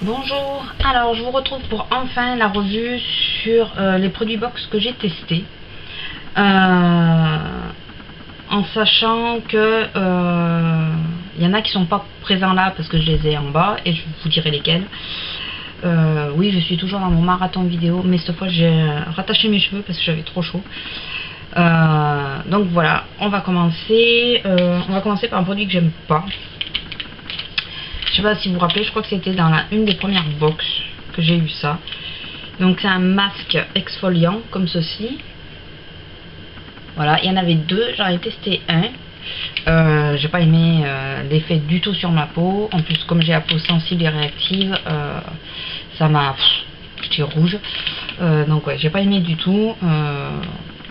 Bonjour, alors je vous retrouve pour enfin la revue sur les produits box que j'ai testés, en sachant que y en a qui sont pas présents là parce que je les ai en bas et je vous dirai lesquels. Oui, je suis toujours dans mon marathon vidéo, mais cette fois j'ai rattaché mes cheveux parce que j'avais trop chaud. Donc voilà, on va commencer par un produit que j'aime pas. Je sais pas si vous vous rappelez, je crois que c'était dans une des premières box que j'ai eu ça. Donc c'est un masque exfoliant comme ceci. Voilà, il y en avait deux, j'en ai testé un. J'ai pas aimé l'effet du tout sur ma peau. En plus, comme j'ai la peau sensible et réactive, ça m'a... J'étais rouge. Donc ouais, j'ai pas aimé du tout.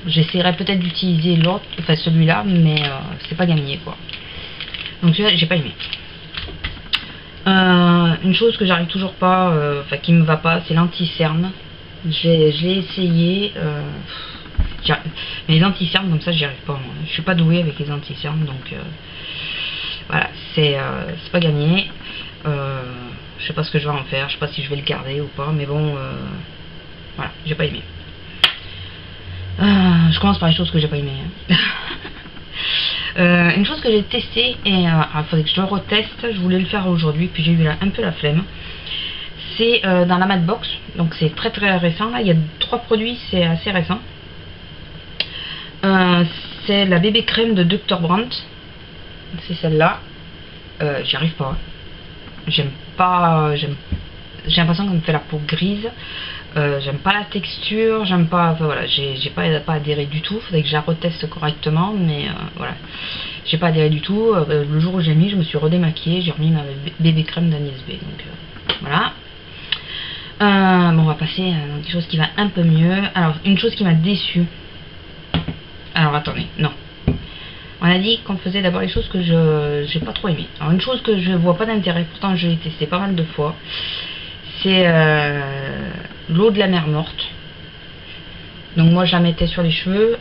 J'essaierai peut-être d'utiliser l'autre, enfin celui-là, mais c'est pas gagné quoi. Donc celui-là, j'ai pas aimé. Une chose que j'arrive toujours pas, enfin qui me va pas, c'est l'anti-cerne. Je l'ai essayé, mais les anti-cernes comme ça j'y arrive pas moi. Je suis pas douée avec les anti-cernes, donc voilà, c'est pas gagné. Je sais pas ce que je vais en faire, je sais pas si je vais le garder ou pas, mais bon, voilà, j'ai pas aimé. Je commence par les choses que j'ai pas aimé. Une chose que j'ai testé et il faudrait que je le reteste, je voulais le faire aujourd'hui puis j'ai eu un peu la flemme, c'est dans la matte box, donc c'est très récent là, il y a 3 produits, c'est assez récent. C'est la bébé crème de Dr. Brandt, c'est celle-là. J'y arrive pas, j'aime pas, j'ai l'impression qu'elle me fait la peau grise. J'aime pas la texture, j'aime pas, enfin, voilà, j'ai pas adhéré du tout. Faudrait que je la reteste correctement, mais voilà, j'ai pas adhéré du tout. Le jour où j'ai mis, je me suis redémaquillée, j'ai remis ma bébé crème d'Agnès B. Donc voilà. Bon, on va passer à quelque chose qui va un peu mieux. Alors, une chose qui m'a déçue. Alors attendez, non. On a dit qu'on faisait d'abord les choses que j'ai pas trop aimé. Alors une chose que je vois pas d'intérêt, pourtant je l'ai testé pas mal de fois. C'est l'eau de la mer morte. Donc moi je la mettais sur les cheveux,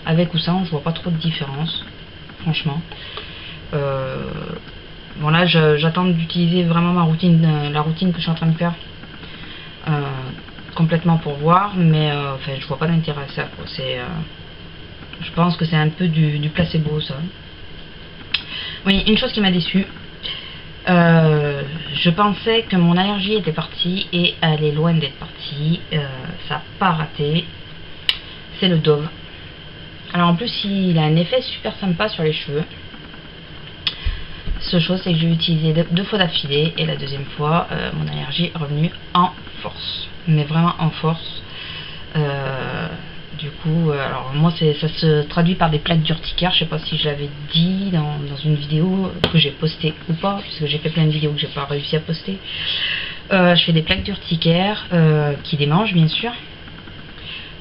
avec ou sans, je vois pas trop de différence, franchement. Bon là j'attends d'utiliser vraiment ma routine, la routine que je suis en train de faire complètement pour voir, mais enfin je vois pas d'intérêt à ça quoi. Je pense que c'est un peu du placebo ça. Oui, une chose qui m'a déçue. Je pensais que mon allergie était partie et elle est loin d'être partie. Ça n'a pas raté. C'est le Dove. Alors en plus il a un effet super sympa sur les cheveux. Seule chose c'est que j'ai utilisé 2 fois d'affilée et la deuxième fois mon allergie est revenue en force. Mais vraiment en force. Du coup, alors moi ça se traduit par des plaques d'urticaire. Je sais pas si je l'avais dit dans une vidéo que j'ai postée ou pas, puisque j'ai fait plein de vidéos que j'ai pas réussi à poster. Je fais des plaques d'urticaire qui démangent bien sûr.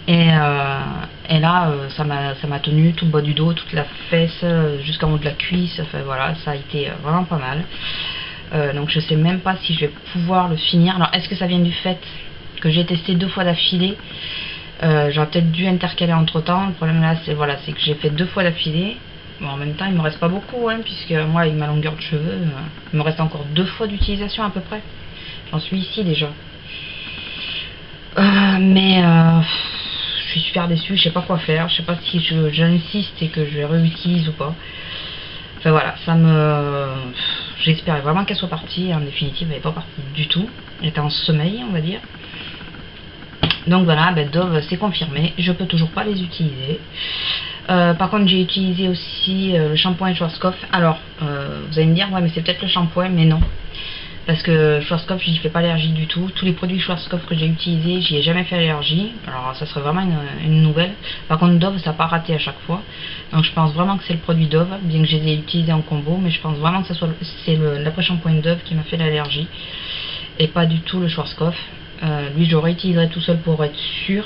Et là ça m'a tenu tout le bas du dos, toute la fesse, jusqu'en haut de la cuisse. Enfin voilà, ça a été vraiment pas mal. Donc je sais même pas si je vais pouvoir le finir. Alors est-ce que ça vient du fait que j'ai testé 2 fois d'affilée? J'aurais peut-être dû intercaler entre temps. Le problème là c'est voilà, c'est que j'ai fait 2 fois d'affilée. Bon, en même temps il me reste pas beaucoup hein, puisque moi avec ma longueur de cheveux il me reste encore 2 fois d'utilisation à peu près. J'en suis ici déjà. Mais je suis super déçue, je sais pas quoi faire. Je sais pas si j'insiste et que je réutilise ou pas. Enfin voilà, j'espérais vraiment qu'elle soit partie. En définitive elle n'est pas partie du tout. Elle était en sommeil on va dire. Donc voilà, ben Dove c'est confirmé, je peux toujours pas les utiliser. Par contre j'ai utilisé aussi le shampoing Schwarzkopf. Alors vous allez me dire ouais mais c'est peut-être le shampoing, mais non. Parce que Schwarzkopf j'y fais pas allergie du tout. Tous les produits Schwarzkopf que j'ai utilisés j'y ai jamais fait allergie. Alors ça serait vraiment une nouvelle. Par contre Dove ça n'a pas raté à chaque fois. Donc je pense vraiment que c'est le produit Dove, bien que je les ai utilisés en combo. Mais je pense vraiment que c'est l'après-shampoing Dove qui m'a fait l'allergie. Et pas du tout le Schwarzkopf. Lui je le réutiliserai tout seul pour être sûr,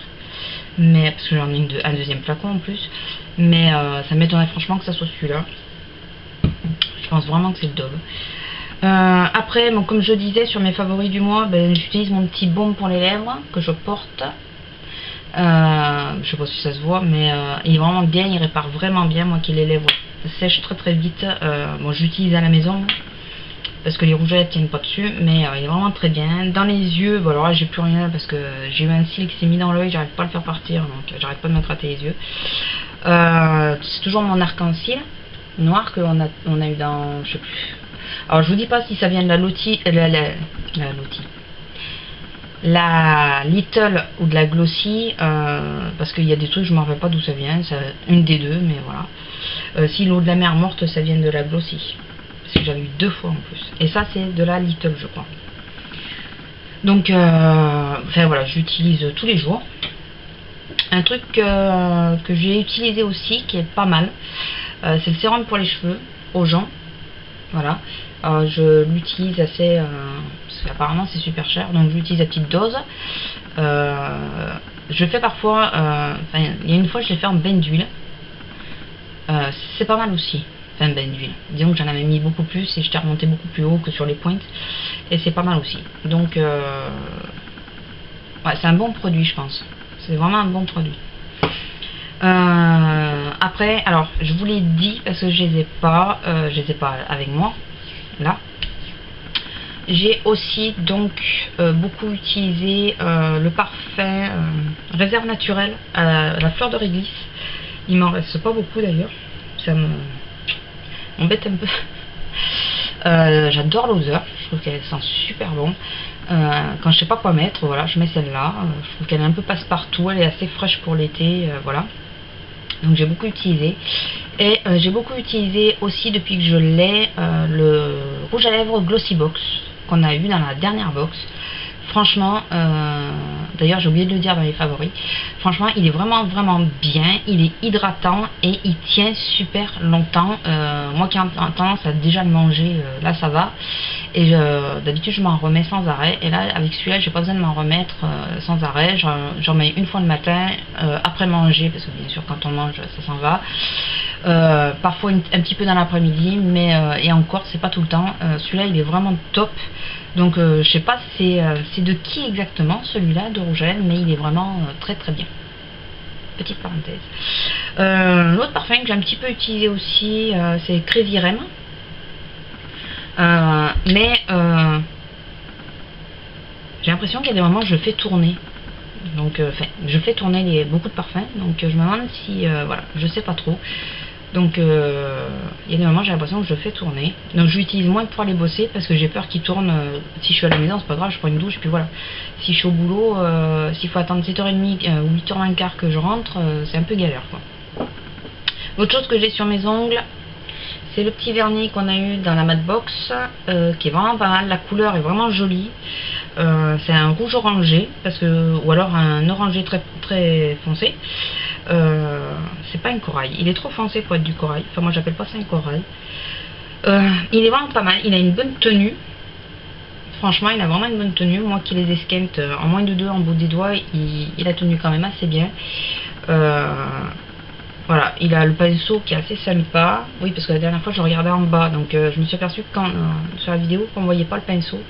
mais parce que j'en ai un deuxième flacon en plus, mais ça m'étonnerait franchement que ça soit celui-là. Je pense vraiment que c'est le Dove. Après bon, comme je disais sur mes favoris du mois, ben, j'utilise mon petit baume pour les lèvres que je porte. Je sais pas si ça se voit, mais il est vraiment bien, il répare vraiment bien. Moi qui ai les lèvres sèches très vite, bon j'utilise à la maison. parce que les rouges à lèvres tiennent pas dessus, mais il est vraiment très bien. Dans les yeux, bon alors là j'ai plus rien parce que j'ai eu un cil qui s'est mis dans l'œil, j'arrive pas à le faire partir, donc j'arrête pas de me gratter les yeux. C'est toujours mon arc-en-ciel noir qu'on a eu dans, je sais plus. Alors je vous dis pas si ça vient de la Lottie, la Little ou de la Glossy, parce qu'il y a des trucs je m'en rappelle pas d'où ça vient, une des deux, mais voilà. Si l'eau de la mer morte ça vient de la Glossy, parce que j'avais eu 2 fois en plus, et ça c'est de la Little je crois. Donc enfin voilà, j'utilise tous les jours. Un truc que j'ai utilisé aussi qui est pas mal, c'est le sérum pour les cheveux aux gens. Voilà, je l'utilise assez, parce qu'apparemment c'est super cher, donc je l'utilise à petite dose. Je fais parfois, il y a une fois je l'ai fait en bain d'huile, c'est pas mal aussi, enfin bain d'huile, disons que j'en avais mis beaucoup plus et j'étais remonté beaucoup plus haut que sur les pointes, et c'est pas mal aussi, donc ouais, c'est un bon produit je pense, c'est vraiment un bon produit. Après, alors je vous l'ai dit parce que je les ai pas avec moi là. J'ai aussi donc beaucoup utilisé le parfum réserve naturelle à la fleur de réglisse. Il m'en reste pas beaucoup d'ailleurs, ça m'embête un peu. J'adore l'odeur, je trouve qu'elle sent super bon. Quand je sais pas quoi mettre, voilà, je mets celle-là. Je trouve qu'elle est un peu passe-partout, elle est assez fraîche pour l'été, voilà. Donc j'ai beaucoup utilisé. Et j'ai beaucoup utilisé aussi depuis que je l'ai le rouge à lèvres Glossy Box qu'on a eu dans la dernière box. Franchement, d'ailleurs j'ai oublié de le dire dans les favoris, franchement il est vraiment bien, il est hydratant et il tient super longtemps. Moi qui ai tendance à déjà le manger, là ça va, et d'habitude je m'en remets sans arrêt, et là avec celui-là j'ai pas besoin de m'en remettre sans arrêt. J'en mets une fois le matin après manger, parce que bien sûr quand on mange ça s'en va, parfois un petit peu dans l'après-midi, mais et encore c'est pas tout le temps. Celui-là il est vraiment top. Donc je sais pas c'est de qui exactement celui-là de rouge à lèvres, mais il est vraiment très bien. Petite parenthèse. L'autre parfum que j'ai un petit peu utilisé aussi, c'est Crazy Rem. Mais j'ai l'impression qu'il y a des moments où je fais tourner. Donc je fais tourner beaucoup de parfums, donc je me demande si voilà, je sais pas trop. Donc il y a des moments j'ai l'impression que je fais tourner, donc je l'utilise moins pour aller bosser parce que j'ai peur qu'il tourne. Si je suis à la maison c'est pas grave, je prends une douche et puis voilà. Si je suis au boulot, s'il faut attendre 7h30 ou 8h15 que je rentre, c'est un peu galère quoi. Autre chose que j'ai sur mes ongles, c'est le petit vernis qu'on a eu dans la matte box, qui est vraiment pas mal. La couleur est vraiment jolie. C'est un rouge orangé, parce que, ou alors un orangé très foncé. C'est pas un corail, il est trop foncé pour être du corail. Enfin moi j'appelle pas ça un corail. Il est vraiment pas mal, il a une bonne tenue. Franchement il a vraiment une bonne tenue. Moi qui les esquinte en moins de 2 en bout des doigts, il a tenu quand même assez bien. Voilà, il a le pinceau qui est assez sympa. Oui, parce que la dernière fois je regardais en bas, donc je me suis aperçu que sur la vidéo qu'on voyait pas le pinceau.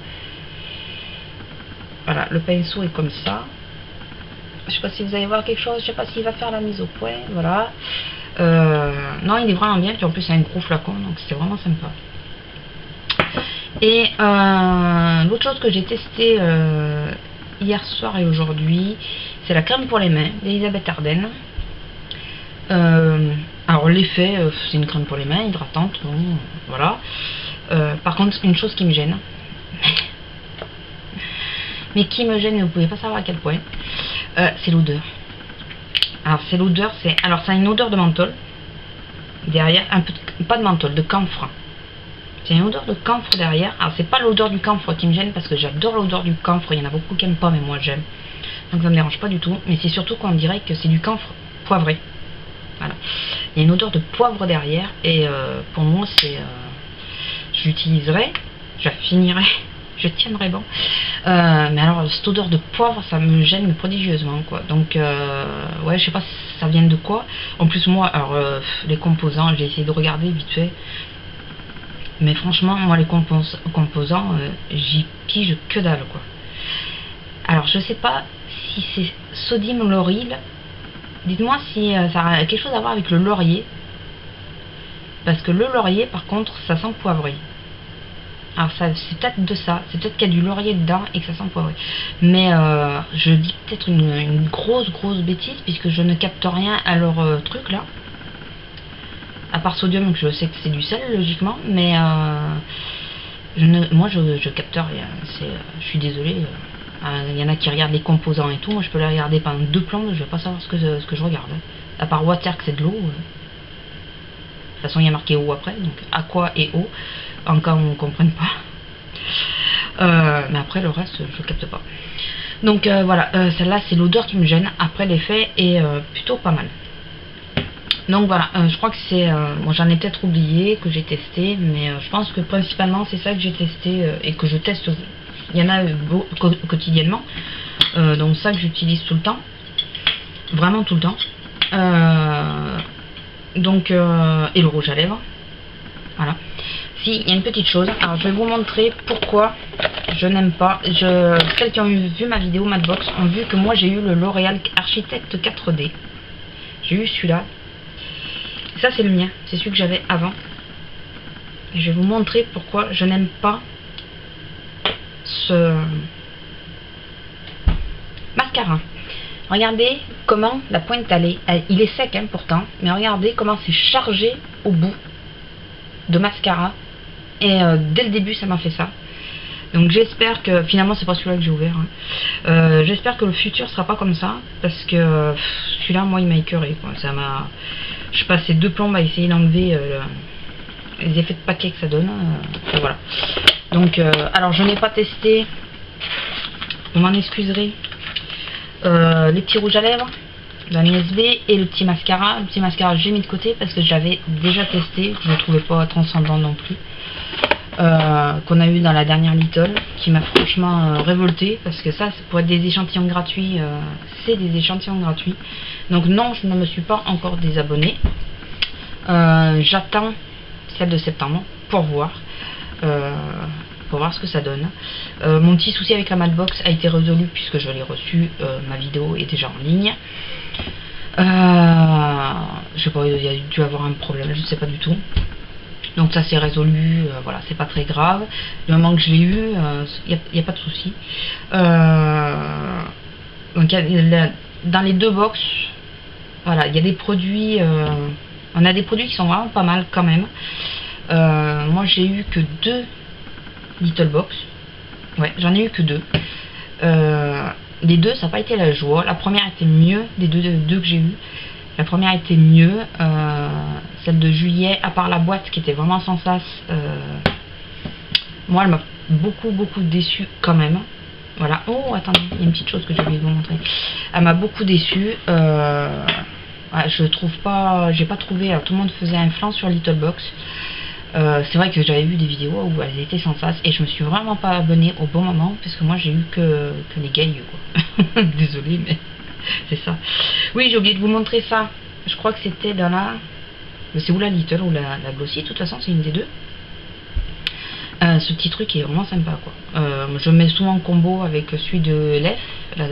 Voilà, le pinceau est comme ça. Je sais pas si vous allez voir quelque chose, je sais pas s'il va faire la mise au point. Voilà. Non, il est vraiment bien, puis en plus c'est un gros flacon, donc c'est vraiment sympa. Et l'autre chose que j'ai testé hier soir et aujourd'hui, c'est la crème pour les mains d'Elisabeth Arden. Alors l'effet, c'est une crème pour les mains, hydratante, bon, voilà. Par contre, une chose qui me gêne, mais qui me gêne, et vous pouvez pas savoir à quel point, c'est l'odeur. Alors c'est l'odeur, alors ça a une odeur de menthol, derrière, un peu pas de menthol, de camphre. C'est une odeur de camphre derrière. Alors c'est pas l'odeur du camphre qui me gêne, parce que j'adore l'odeur du camphre, il y en a beaucoup qui n'aiment pas, mais moi j'aime. Donc ça me dérange pas du tout, mais c'est surtout qu'on dirait que c'est du camphre poivré. Voilà. Il y a une odeur de poivre derrière, et pour moi c'est je l'utiliserai, je la finirai, je tiendrai bon, mais alors cette odeur de poivre ça me gêne prodigieusement quoi. Donc ouais, je sais pas si ça vient de quoi. En plus moi, alors les composants, j'ai essayé de regarder vite fait, mais franchement moi les composants j'y pige que dalle quoi. Alors je sais pas si c'est sodium lauryl. Dites-moi si ça a quelque chose à voir avec le laurier. Parce que le laurier, par contre, ça sent poivré. Alors ça, c'est peut-être de ça, c'est peut-être qu'il y a du laurier dedans et que ça sent poivré. Mais je dis peut-être une grosse bêtise puisque je ne capte rien à leur truc là. À part sodium, donc je sais que c'est du sel logiquement, mais moi je capte rien. Je suis désolée. Il y en a qui regardent les composants et tout. Moi je peux les regarder pendant 2 plombes, je vais pas savoir ce que je regarde. À part water que c'est de l'eau. De toute façon il y a marqué eau après, donc aqua et eau, en cas où on ne comprenne pas. Mais après le reste je capte pas. Donc voilà, celle-là c'est l'odeur qui me gêne. Après l'effet est plutôt pas mal. Donc voilà, je crois que c'est... bon, j'en ai peut-être oublié que j'ai testé, mais je pense que principalement c'est ça que j'ai testé et que je teste. Il y en a quotidiennement, donc ça que j'utilise tout le temps, vraiment tout le temps. Donc et le rouge à lèvres, voilà. Si, il y a une petite chose, alors je vais vous montrer pourquoi je n'aime pas. Celles qui ont vu ma vidéo Madbox ont vu que moi j'ai eu le L'Oréal Architect 4D. J'ai eu celui-là. Ça c'est le mien, c'est celui que j'avais avant. Et je vais vous montrer pourquoi je n'aime pas ce mascara. Regardez comment la pointe il est sec hein, pourtant, mais regardez comment c'est chargé au bout de mascara. Et dès le début ça m'a fait ça. Donc j'espère que, finalement c'est pas celui-là que j'ai ouvert hein. J'espère que le futur sera pas comme ça, parce que celui-là moi il m'a écœuré quoi. Je passais 2 plombes à essayer d'enlever les effets de paquet que ça donne. Voilà. Donc alors je n'ai pas testé, vous m'en excuserez, les petits rouges à lèvres, la USB et le petit mascara. Le petit mascara j'ai mis de côté parce que j'avais déjà testé, je ne trouvais pas transcendant non plus. Qu'on a eu dans la dernière Little, qui m'a franchement révolté, parce que ça pour être des échantillons gratuits, c'est des échantillons gratuits. Donc non, je ne me suis pas encore désabonnée. J'attends celle de septembre pour voir ce que ça donne. Mon petit souci avec la Madbox a été résolu puisque je l'ai reçu, ma vidéo est déjà en ligne. Je sais pas, il y a dû avoir un problème, je ne sais pas du tout. Donc ça c'est résolu, voilà, c'est pas très grave. Du moment que je l'ai eu, il n'y a pas de souci. Donc dans les 2 box, voilà, il y a des produits, on a des produits qui sont vraiment pas mal quand même. Moi j'ai eu que 2 Little Box. Ouais, j'en ai eu que 2. Les 2 ça n'a pas été la joie. La première était mieux des deux que j'ai eu. La première était mieux, celle de juillet, à part la boîte qui était vraiment sans sas, moi elle m'a beaucoup déçu quand même. Voilà. Oh attendez, il y a une petite chose que j'ai oublié de vous montrer. Elle m'a beaucoup déçu. Ouais, je trouve pas, j'ai pas trouvé. Alors, tout le monde faisait un flanc sur Little Box. C'est vrai que j'avais vu des vidéos où elles étaient sans sas et je me suis vraiment pas abonnée au bon moment parce que moi j'ai eu que les gailleux quoi. Désolée mais c'est ça. Oui, j'ai oublié de vous montrer ça. Je crois que c'était dans la... C'est ou la Little ou la Glossy. De toute façon, c'est une des deux. Ce petit truc est vraiment sympa, quoi. Je mets souvent en combo avec celui de l'EF. La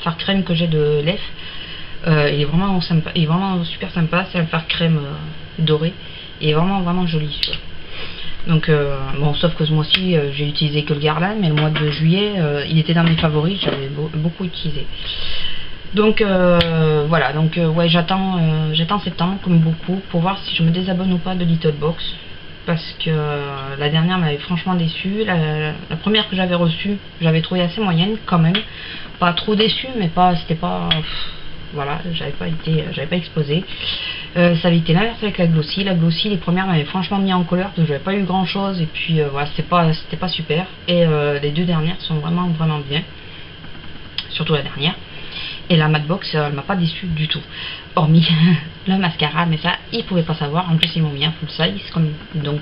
fard crème que j'ai de l'EF. Il est vraiment sympa. Il est vraiment super sympa. C'est un fard crème doré. Il est vraiment joli, celui-là. Donc, bon, sauf que ce mois-ci, j'ai utilisé que le Guerlain. Mais le mois de juillet, il était dans mes favoris. J'avais beaucoup utilisé. Donc voilà, donc ouais, j'attends septembre comme beaucoup pour voir si je me désabonne ou pas de Little Box, parce que la dernière m'avait franchement déçu. La première que j'avais reçue, j'avais trouvé assez moyenne quand même, pas trop déçue, mais c'était pas voilà, j'avais pas explosé. Ça avait été l'inverse avec la Glossy. La Glossy, les premières m'avaient franchement mis en colère, donc j'avais pas eu grand chose et puis voilà, c'était pas super. Et les 2 dernières sont vraiment bien, surtout la dernière. Et la Madbox, elle m'a pas déçu du tout. Hormis le mascara, mais ça, ils pouvaient pas savoir. En plus, ils m'ont mis un full size.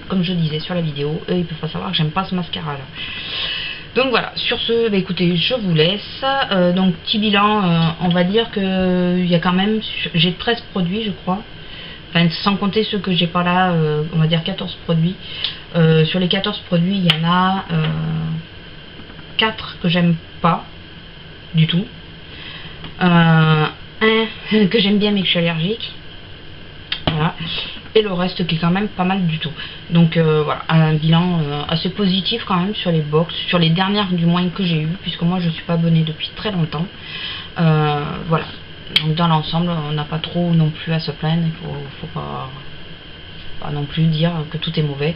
Comme je disais sur la vidéo, eux, ils peuvent pas savoir que j'aime pas ce mascara-là. Donc voilà, sur ce, bah, écoutez, je vous laisse. Donc, petit bilan, on va dire que il y a quand même... J'ai 13 produits, je crois. Enfin, sans compter ceux que j'ai pas là, on va dire 14 produits. Sur les 14 produits, il y en a 4 que j'aime pas du tout. Un que j'aime bien mais que je suis allergique, voilà. et le reste qui est quand même pas mal du tout. Donc voilà, un bilan assez positif quand même sur les box, sur les dernières du moins que j'ai eu, puisque moi je suis pas abonnée depuis très longtemps. Voilà, donc dans l'ensemble on n'a pas trop non plus à se plaindre, il faut pas non plus dire que tout est mauvais,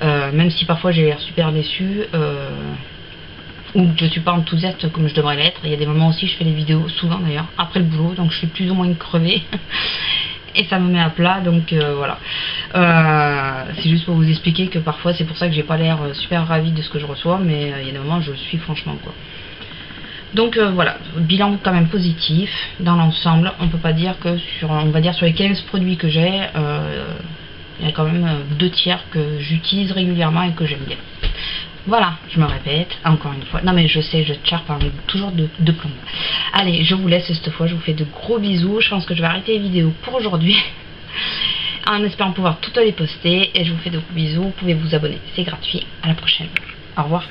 même si parfois j'ai l'air super déçue, ou que je suis pas enthousiaste comme je devrais l'être. Il y a des moments aussi, je fais des vidéos souvent d'ailleurs après le boulot, donc je suis plus ou moins crevée et ça me met à plat, donc voilà. C'est juste pour vous expliquer que parfois c'est pour ça que j'ai pas l'air super ravie de ce que je reçois, mais il y a des moments où je le suis franchement quoi. Donc voilà, bilan quand même positif dans l'ensemble. On peut pas dire que on va dire sur les 15 produits que j'ai, il y a quand même 2 tiers que j'utilise régulièrement et que j'aime bien. Voilà, je me répète encore une fois. Non mais je sais, je charpe toujours de plomb. Allez, je vous laisse cette fois, je vous fais de gros bisous. Je pense que je vais arrêter les vidéos pour aujourd'hui, en espérant pouvoir toutes les poster. Et je vous fais de gros bisous, vous pouvez vous abonner, c'est gratuit. À la prochaine, au revoir.